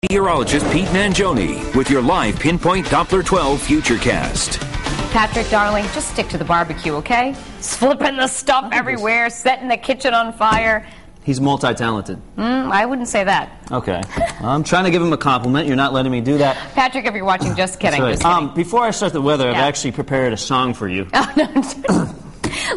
Meteorologist Pete Mangione with your live Pinpoint Doppler 12 Futurecast. Patrick, darling, just stick to the barbecue, okay? Flipping the stuff everywhere, setting the kitchen on fire. He's multi-talented. I wouldn't say that. Okay. I'm trying to give him a compliment. You're not letting me do that. Patrick, if you're watching, just kidding. Right. Just kidding. Before I start the weather, I've actually prepared a song for you. Oh, no.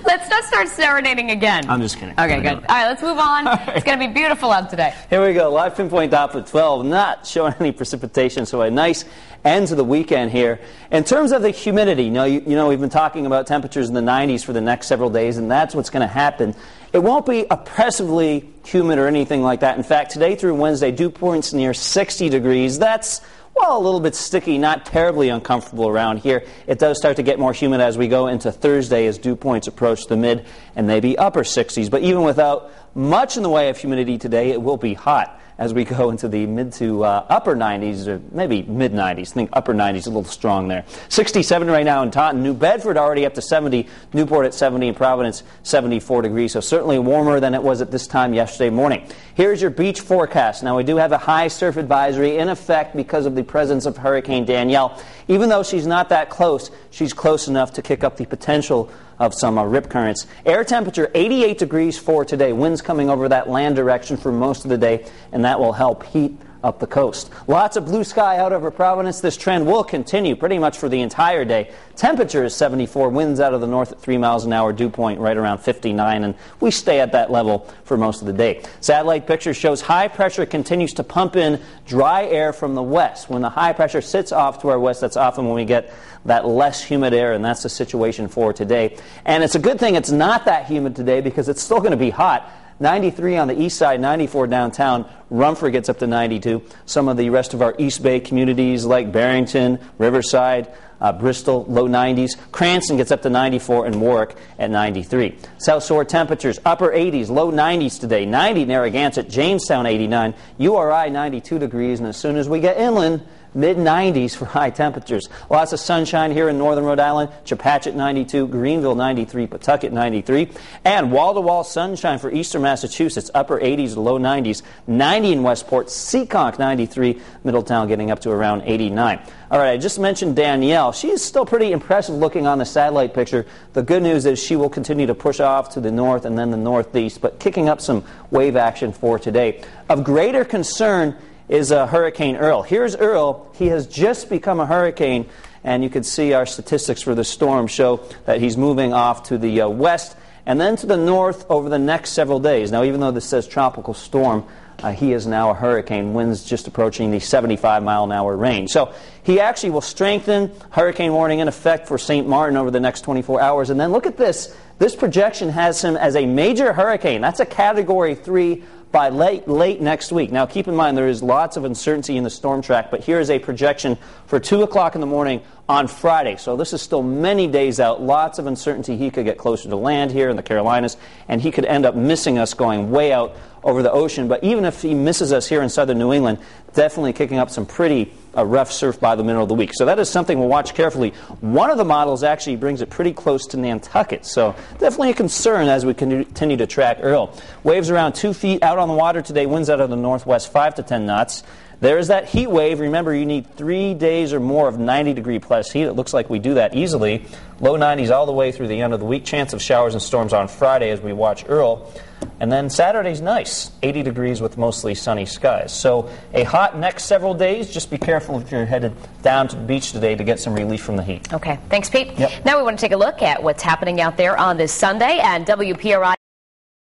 Let's not start serenading again. I'm just kidding. Okay, good. All right, let's move on. It's going to be beautiful out today. Here we go. Live Pinpoint Doppler 12. Not showing any precipitation, so a nice end to the weekend here. In terms of the humidity, you know we've been talking about temperatures in the 90s for the next several days, and that's what's going to happen. It won't be oppressively humid or anything like that. In fact, today through Wednesday, dew points near 60 degrees. That's, well, a little bit sticky, not terribly uncomfortable around here. It does start to get more humid as we go into Thursday as dew points approach the mid and maybe upper 60s. But even without much in the way of humidity today, it will be hot as we go into the mid to upper 90s, or maybe mid 90s. I think upper 90s, a little strong there. 67 right now in Taunton. New Bedford already up to 70. Newport at 70, and Providence 74 degrees. So certainly warmer than it was at this time yesterday morning. Here's your beach forecast. Now we do have a high surf advisory in effect because of the presence of Hurricane Danielle. Even though she's not that close, she's close enough to kick up the potential of some rip currents. Air temperature 88 degrees for today. Winds coming over that land direction for most of the day, and that will help heat up the coast. Lots of blue sky out over Providence. This trend will continue pretty much for the entire day. Temperature is 74. Winds out of the north at 3 miles an hour. Dew point right around 59, and we stay at that level for most of the day. Satellite picture shows high pressure continues to pump in dry air from the west. When the high pressure sits off to our west, that's often when we get that less humid air, and that's the situation for today. And it's a good thing it's not that humid today because it's still going to be hot. 93 on the east side, 94 downtown. Rumford gets up to 92. Some of the rest of our East Bay communities like Barrington, Riverside, Bristol, low 90s. Cranston gets up to 94, and Warwick at 93. South Shore temperatures, upper 80s, low 90s today. 90 Narragansett, Jamestown 89, URI 92 degrees, and as soon as we get inland, mid-90s for high temperatures. Lots of sunshine here in northern Rhode Island. Chepachet 92, Greenville 93, Pawtucket 93. And wall-to-wall sunshine for eastern Massachusetts, upper 80s to low 90s. 90 in Westport, Seekonk 93, Middletown getting up to around 89. All right, I just mentioned Danielle. She is still pretty impressive looking on the satellite picture. The good news is she will continue to push off to the north and then the northeast, but kicking up some wave action for today. Of greater concern is Hurricane Earl. Here's Earl. He has just become a hurricane, and you can see our statistics for the storm show that he's moving off to the west and then to the north over the next several days. Now, even though this says tropical storm, he is now a hurricane. Winds just approaching the 75-mile-an-hour range. So he actually will strengthen. Hurricane warning in effect for St. Martin over the next 24 hours. And then look at this. This projection has him as a major hurricane. That's a Category 3 by late next week. Now, keep in mind, there is lots of uncertainty in the storm track, but here is a projection for 2 o'clock in the morning on Friday. So this is still many days out. Lots of uncertainty. He could get closer to land here in the Carolinas, and he could end up missing us going way out over the ocean. But even if he misses us here in southern New England, definitely kicking up some pretty rough surf by the middle of the week. So that is something we'll watch carefully. One of the models actually brings it pretty close to Nantucket. So definitely a concern as we continue to track Earl. Waves around 2 feet out on the water today. Winds out of the northwest 5 to 10 knots. There is that heat wave. Remember, you need 3 days or more of 90-degree-plus heat. It looks like we do that easily. Low 90s all the way through the end of the week. Chance of showers and storms on Friday as we watch Earl. And then Saturday's nice, 80 degrees with mostly sunny skies. So a hot next several days. Just be careful if you're headed down to the beach today to get some relief from the heat. Okay. Thanks, Pete. Yep. Now we want to take a look at what's happening out there on this Sunday, and WPRI